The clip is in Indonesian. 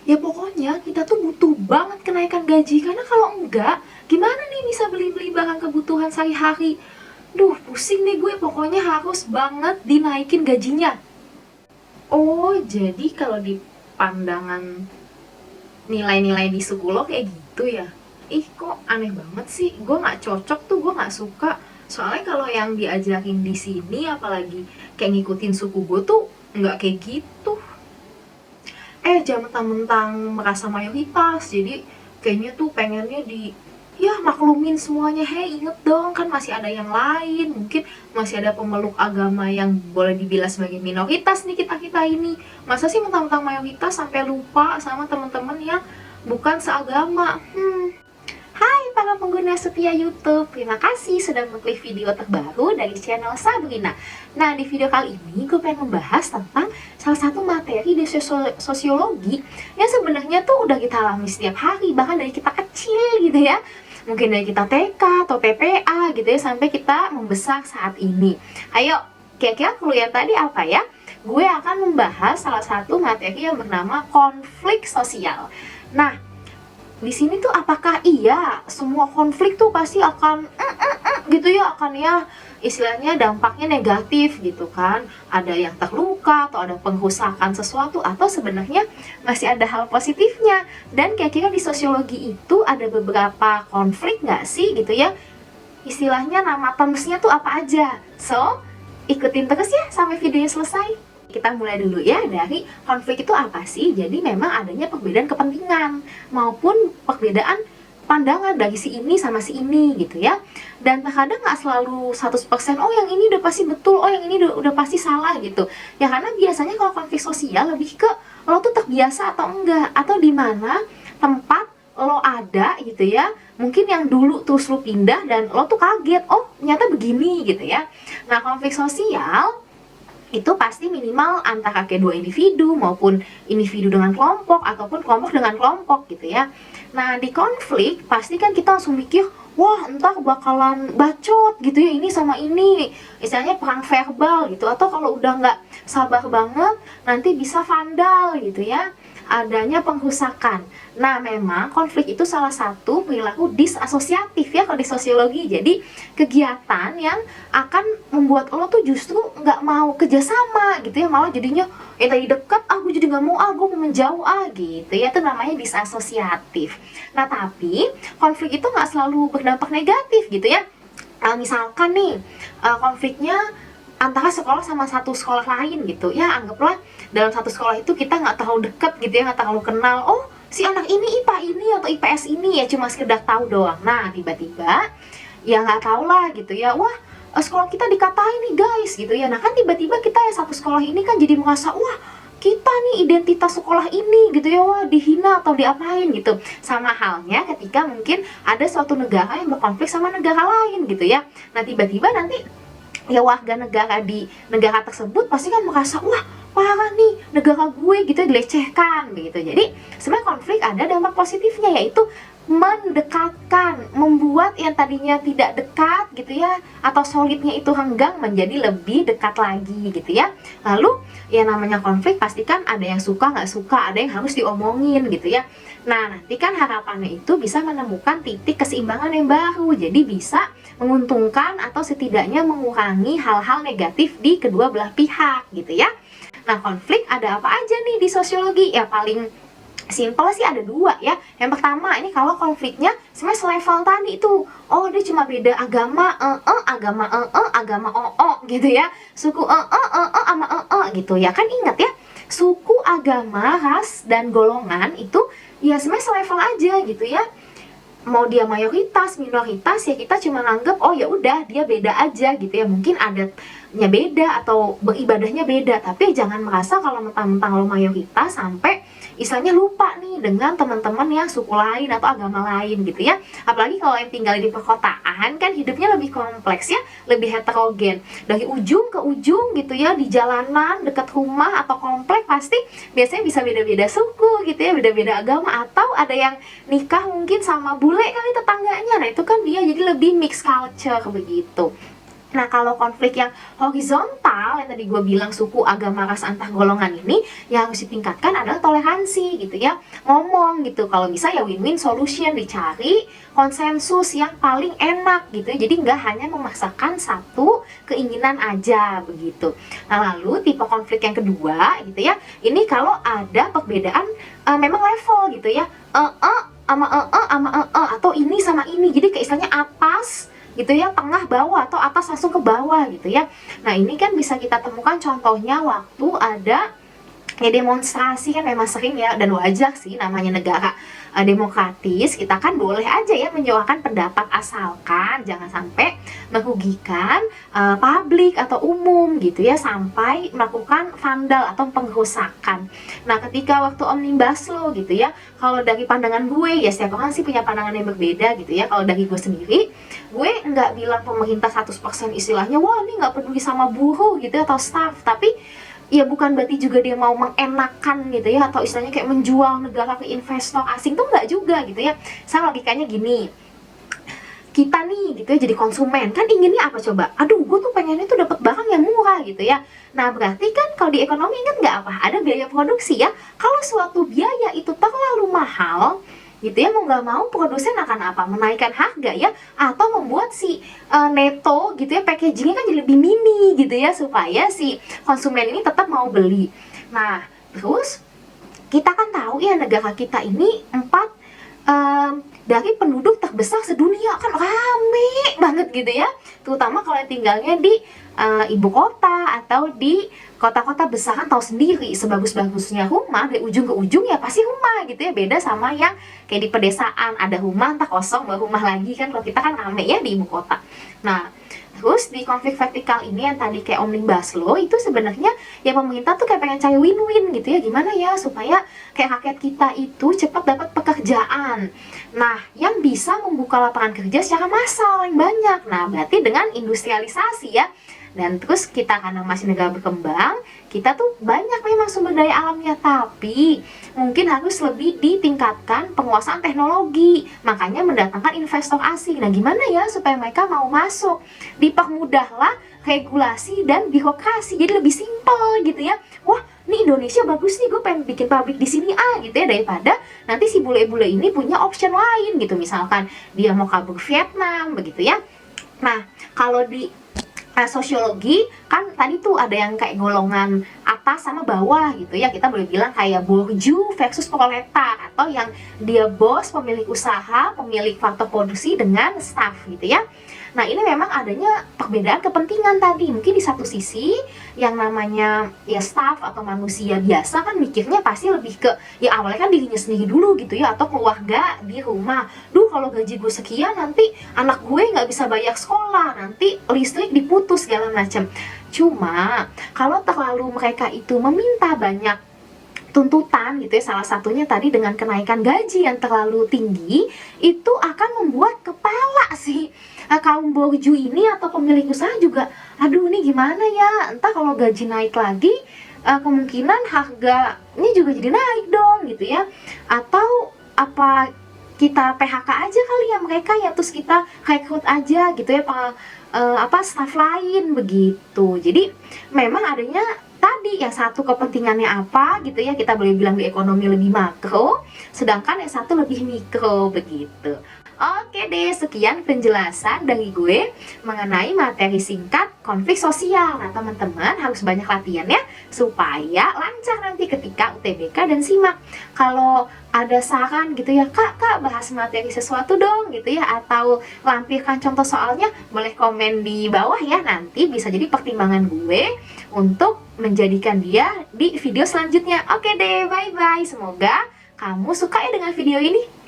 Ya pokoknya kita tuh butuh banget kenaikan gaji, karena kalau enggak, gimana nih bisa beli-beli barang kebutuhan sehari-hari. Duh, pusing nih gue, pokoknya harus banget dinaikin gajinya. Oh, jadi kalau di pandangan nilai-nilai di suku lo kayak gitu ya? Ih, kok aneh banget sih. Gue nggak cocok tuh, gue nggak suka. Soalnya kalau yang diajarin di sini, apalagi kayak ngikutin suku gue tuh nggak kayak gitu. Jangan mentang-mentang merasa mayoritas, jadi kayaknya tuh pengennya di ya maklumin semuanya. Hei, inget dong, kan masih ada yang lain, mungkin masih ada pemeluk agama yang boleh dibilang sebagai minoritas nih kita ini. Masa sih mentang-mentang mayoritas sampai lupa sama teman-teman yang bukan seagama? Hai para pengguna setia YouTube, terima kasih sudah mengklik video terbaru dari channel Sabrina. Nah, di video kali ini gue pengen membahas tentang salah satu materi di sosiologi yang sebenarnya tuh udah kita alami setiap hari, bahkan dari kita kecil gitu ya. Mungkin dari kita TK atau TPA gitu ya, sampai kita membesar saat ini. Ayo, kira-kira kuliah tadi apa ya? Gue akan membahas salah satu materi yang bernama konflik sosial. Nah, di sini tuh apakah iya semua konflik tuh pasti akan gitu ya, akan ya istilahnya dampaknya negatif gitu kan, ada yang terluka atau ada pengrusakan sesuatu, atau sebenarnya masih ada hal positifnya? Dan kira-kira di sosiologi itu ada beberapa konflik nggak sih gitu ya, istilahnya nama termsnya tuh apa aja? So, ikutin terus ya sampai videonya selesai. Kita mulai dulu ya dari konflik itu apa sih. Jadi memang adanya perbedaan kepentingan maupun perbedaan pandangan dari si ini sama si ini gitu ya. Dan terkadang nggak selalu 100% oh yang ini udah pasti betul, oh yang ini udah pasti salah gitu ya. Karena biasanya kalau konflik sosial lebih ke lo tuh terbiasa atau enggak, atau di mana tempat lo ada gitu ya, mungkin yang dulu terus lo pindah dan lo tuh kaget, oh ternyata begini gitu ya. Nah, konflik sosial itu pasti minimal antara kedua individu maupun individu dengan kelompok ataupun kelompok dengan kelompok gitu ya. Nah, di konflik pasti kan kita langsung mikir, wah entar bakalan bacot gitu ya ini sama ini, istilahnya perang verbal gitu, atau kalau udah nggak sabar banget nanti bisa vandal gitu ya, adanya pengrusakan. Nah, memang konflik itu salah satu perilaku disasosiatif ya kalau di sosiologi. Jadi kegiatan yang akan membuat lo tuh justru nggak mau kerjasama gitu ya, malah jadinya tadi dekat, aku jadi nggak mau, gue mau menjauh gitu ya, itu namanya disasosiatif. Nah, tapi konflik itu nggak selalu berdampak negatif gitu ya. Misalkan nih konfliknya antara sekolah sama satu sekolah lain gitu ya, anggaplah dalam satu sekolah itu kita nggak terlalu deket gitu ya, nggak terlalu kenal, oh si anak ini IPA ini atau IPS ini ya, cuma sekedar tahu doang. Nah, tiba-tiba ya nggak tahu lah gitu ya, wah sekolah kita dikatain nih guys gitu ya. Nah kan tiba-tiba kita yang satu sekolah ini kan jadi merasa, wah kita nih identitas sekolah ini gitu ya, wah dihina atau diapain gitu. Sama halnya ketika mungkin ada suatu negara yang berkonflik sama negara lain gitu ya. Nah, tiba-tiba nanti ya warga negara di negara tersebut pasti kan merasa, wah parah nih negara gue gitu dilecehkan begitu. Jadi sebenarnya konflik ada dampak positifnya, yaitu mendekatkan, membuat yang tadinya tidak dekat gitu ya, atau solidnya itu henggang menjadi lebih dekat lagi gitu ya. Lalu ya namanya konflik pasti kan ada yang suka nggak suka, ada yang harus diomongin gitu ya. Nah, nanti kan harapannya itu bisa menemukan titik keseimbangan yang baru, jadi bisa menguntungkan atau setidaknya mengurangi hal-hal negatif di kedua belah pihak gitu ya. Nah, konflik ada apa aja nih di sosiologi? Ya paling simpel sih ada dua ya. Yang pertama, ini kalau konfliknya sebenarnya selevel tadi itu, oh dia cuma beda agama, agama gitu ya, suku sama gitu ya. Kan ingat ya, suku, agama, ras, dan golongan itu ya sebenarnya selevel aja gitu ya. Mau dia mayoritas, minoritas, ya kita cuma nganggep oh ya udah dia beda aja gitu ya. Mungkin adatnya beda atau beribadahnya beda, tapi jangan merasa kalau mentang-mentang lo mayoritas sampai istilahnya lupa nih dengan teman-teman yang suku lain atau agama lain gitu ya. Apalagi kalau yang tinggal di perkotaan kan hidupnya lebih kompleks ya, lebih heterogen. Dari ujung ke ujung gitu ya, di jalanan, dekat rumah atau komplek pasti biasanya bisa beda-beda suku gitu ya, beda-beda agama, atau ada yang nikah mungkin sama bule kali tetangganya. Nah, itu kan dia jadi lebih mix culture begitu. Nah, kalau konflik yang horizontal, yang tadi gue bilang suku, agama, ras, antar golongan ini, yang harus ditingkatkan adalah toleransi gitu ya. Ngomong gitu, kalau bisa ya win-win solution, dicari konsensus yang paling enak gitu ya. Jadi nggak hanya memaksakan satu keinginan aja begitu. Nah, lalu tipe konflik yang kedua gitu ya, ini kalau ada perbedaan memang level gitu ya. Atau ini sama ini, jadi kayak istilahnya atas gitu ya, tengah bawah, atau atas langsung ke bawah gitu ya. Nah, ini kan bisa kita temukan contohnya waktu ada ya demonstrasi, kan memang sering ya, dan wajar sih, namanya negara demokratis, kita kan boleh aja ya menyuarakan pendapat asalkan jangan sampai merugikan publik atau umum gitu ya, sampai melakukan vandal atau pengrusakan. Nah, ketika waktu Omnibus Law gitu ya, kalau dari pandangan gue ya, setiap orang sih punya pandangan yang berbeda gitu ya. Kalau dari gue sendiri, gue nggak bilang pemerintah 100% istilahnya wah ini nggak peduli sama buruh gitu atau staff, tapi ya bukan berarti juga dia mau mengenakan gitu ya, atau istilahnya kayak menjual negara ke investor asing, tuh nggak juga gitu ya. Sama logikanya gini, kita nih gitu ya jadi konsumen, kan inginnya apa coba? Aduh, gue tuh pengennya tuh dapat barang yang murah gitu ya. Nah, berarti kan kalau di ekonomi kan nggak apa, ada biaya produksi ya. Kalau suatu biaya itu terlalu mahal gitu ya, mau nggak mau produsen akan apa? Menaikkan harga ya, atau membuat si neto gitu ya, packagingnya kan jadi lebih mini gitu ya, supaya si konsumen ini tetap mau beli. Nah, terus kita kan tahu ya, negara kita ini dari penduduk terbesar sedunia, kan rame banget gitu ya, terutama kalau tinggalnya di ibu kota atau di kota-kota besar. Kan tahu sendiri, sebagus-bagusnya rumah dari ujung ke ujung ya pasti rumah gitu ya, beda sama yang kayak di pedesaan, ada rumah entah kosong baru rumah lagi kan. Kalau kita kan rame ya di ibu kota. Nah, terus di konflik vertikal ini yang tadi kayak Omnibus Law itu sebenarnya ya pemerintah tuh kayak pengen cari win-win gitu ya, gimana ya supaya kayak rakyat kita itu cepat dapat pekerjaan. Nah, yang bisa membuka lapangan kerja secara massal yang banyak. Nah, berarti dengan industrialisasi ya. Dan terus kita karena masih negara berkembang, kita tuh banyak memang sumber daya alamnya, tapi mungkin harus lebih ditingkatkan penguasaan teknologi. Makanya mendatangkan investor asing. Nah, gimana ya supaya mereka mau masuk? Dipermudahlah regulasi dan birokrasi, jadi lebih simpel gitu ya. Wah, ini Indonesia bagus nih, gue pengen bikin pabrik di sini gitu ya, daripada nanti si bule-bule ini punya option lain gitu, misalkan dia mau kabur Vietnam begitu ya. Nah, kalau di sosiologi kan tadi tuh ada yang kayak golongan atas sama bawah gitu ya, kita boleh bilang kayak borju versus proletar, atau yang dia bos, pemilik usaha, pemilik faktor produksi dengan staff gitu ya. Nah, ini memang adanya perbedaan kepentingan tadi. Mungkin di satu sisi yang namanya ya staff atau manusia biasa kan mikirnya pasti lebih ke ya awalnya kan dirinya sendiri dulu gitu ya, atau keluarga di rumah. Duh, kalau gaji gue sekian nanti anak gue nggak bisa bayar sekolah, nanti listrik diputus segala macam. Cuma kalau terlalu mereka itu meminta banyak tuntutan gitu ya, salah satunya tadi dengan kenaikan gaji yang terlalu tinggi, itu akan membuat kepala si kaum borju ini atau pemilik usaha juga, aduh ini gimana ya, entah kalau gaji naik lagi kemungkinan harga ini juga jadi naik dong gitu ya, atau apa kita PHK aja kali ya mereka ya, terus kita rekrut aja gitu ya staff lain begitu. Jadi memang adanya tadi yang satu kepentingannya apa gitu ya, kita boleh bilang di ekonomi lebih makro, sedangkan yang satu lebih mikro begitu. Oke deh, sekian penjelasan dari gue mengenai materi singkat konflik sosial. Nah, teman-teman harus banyak latihan ya, supaya lancar nanti ketika UTBK dan SIMAK. Kalau ada saran gitu ya, kak bahas materi sesuatu dong gitu ya, atau lampirkan contoh soalnya, boleh komen di bawah ya, nanti bisa jadi pertimbangan gue untuk menjadikan dia di video selanjutnya. Oke deh, bye-bye. Semoga kamu suka ya dengan video ini.